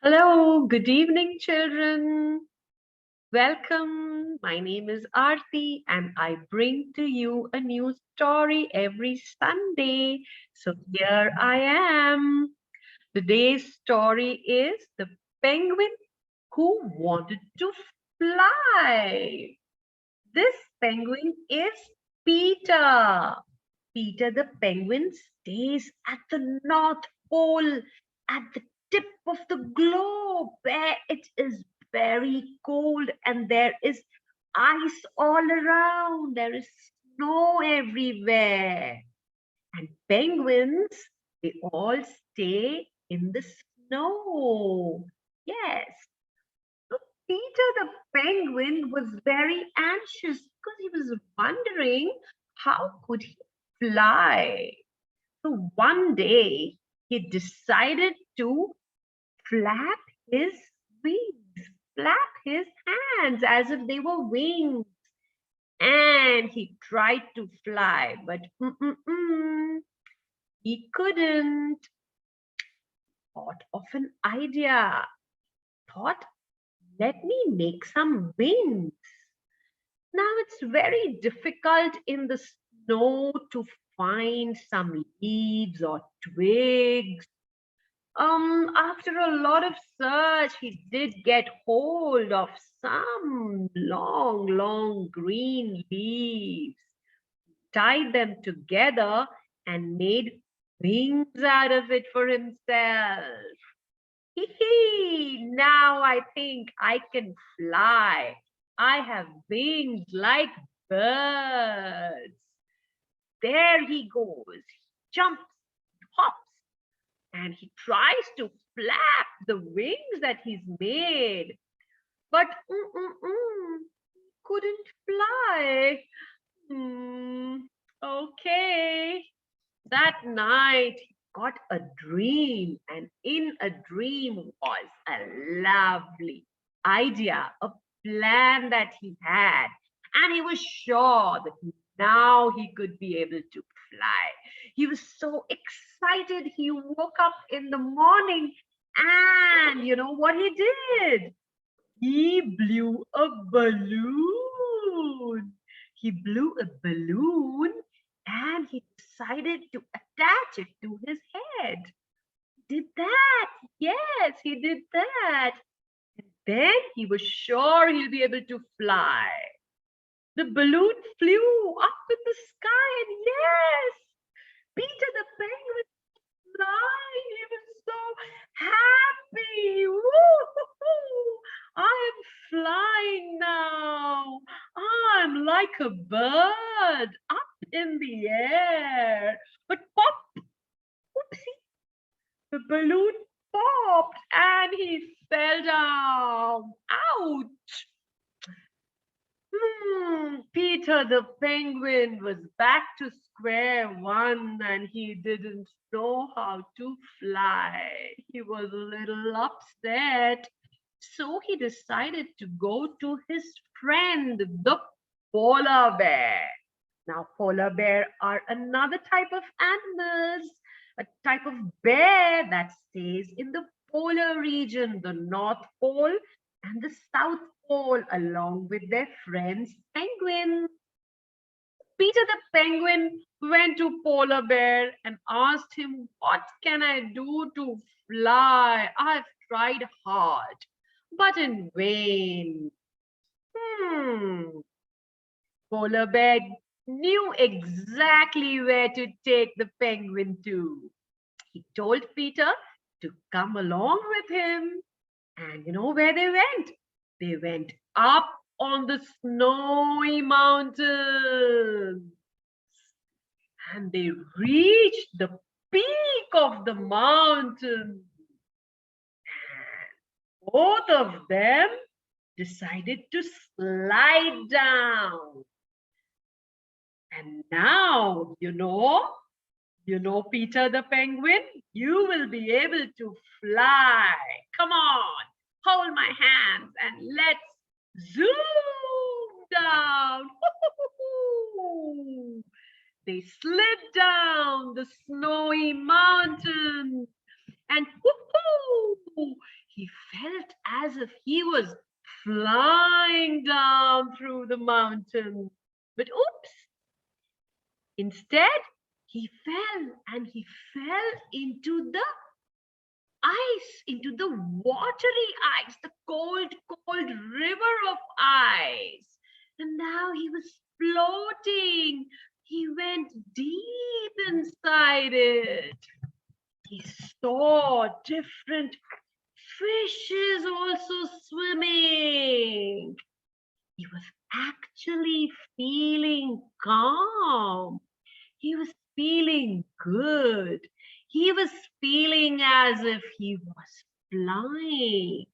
Hello, good evening, children. Welcome. My name is Aarti, and I bring to you a new story every Sunday. So here I am. Today's story is The Penguin Who Wanted to Fly. This penguin is Peter. Peter the penguin stays at the North Pole, at the tip of the globe, where it is very cold and there is ice all around. There is snow everywhere. And penguins, they all stay in the snow. Yes. So Peter the penguin was very anxious because he was wondering how could he fly. So one day he decided to flap his wings, flap his hands as if they were wings. And he tried to fly, but he couldn't. Thought of an idea. Thought, let me make some wings. Now it's very difficult in the snow to find some leaves or twigs. After a lot of search, he did get hold of some long, long green leaves, tied them together, and made wings out of it for himself. Hee hee! Now I think I can fly. I have wings like birds. There he goes. Jumps, hops, and he tries to flap the wings that he's made. But couldn't fly. Hmm, okay. That night, he got a dream, and in a dream was a lovely idea, a plan that he had. And he was sure that now he could be able to fly. He was so excited. He woke up in the morning, and you know what he did? He blew a balloon. He blew a balloon and he decided to attach it to his head. Did that? Yes, he did that. And then he was sure he'll be able to fly. The balloon flew up in the sky, and yes, Peter the penguin flying. He was so happy. Woo-hoo-hoo. I am flying now. I'm like a bird up in the air. But pop, whoopsie, the balloon popped and he fell down. Ouch! Peter the penguin was back to square one and he didn't know how to fly. He was a little upset. So he decided to go to his friend, the polar bear. Now, polar bear are another type of animals, a type of bear that stays in the polar region, the North Pole and the South Pole, along with their friends, penguins. Peter the penguin went to polar bear and asked him, what can I do to fly? I've tried hard, but in vain. Polar bear knew exactly where to take the penguin to. He told Peter to come along with him. And you know where they went? They went up on the snowy mountains. And they reached the peak of the mountain. And both of them decided to slide down. And now, Peter the penguin, you will be able to fly. Come on, hold my hands and let's zoom down. They slid down the snowy mountain and he as if he was flying down through the mountain. But oops, instead, he fell and he fell into the ice, into the watery ice, the cold, cold river of ice. And now he was floating. He went deep inside it. He saw different fishes also swimming. He was actually feeling calm. He was feeling good. He was feeling as if he was flying.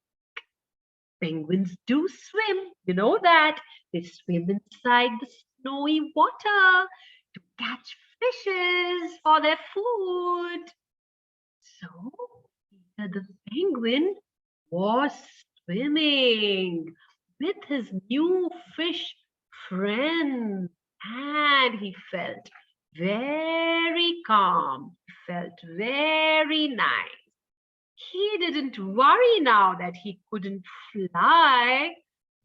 Penguins do swim. You know that. They swim inside the snowy water to catch fishes for their food. So, Peter the penguin was swimming with his new fish friend, and he felt very calm, felt very nice. He didn't worry now that he couldn't fly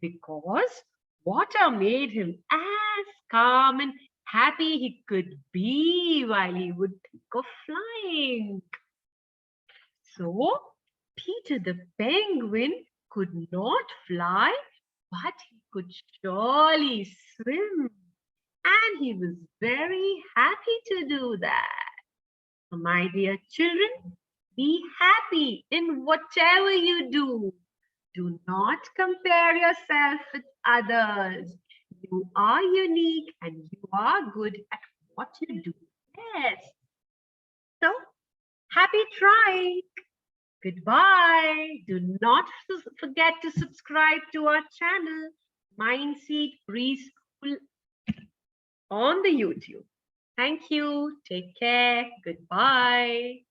because water made him as calm and happy he could be while he would think of flying. So, Peter the penguin could not fly, but he could surely swim. And he was very happy to do that. So, my dear children, be happy in whatever you do. Do not compare yourself with others. You are unique and you are good at what you do best. So, happy trying. Goodbye. Do not forget to subscribe to our channel, Mindseed Preschool on the YouTube. Thank you. Take care. Goodbye.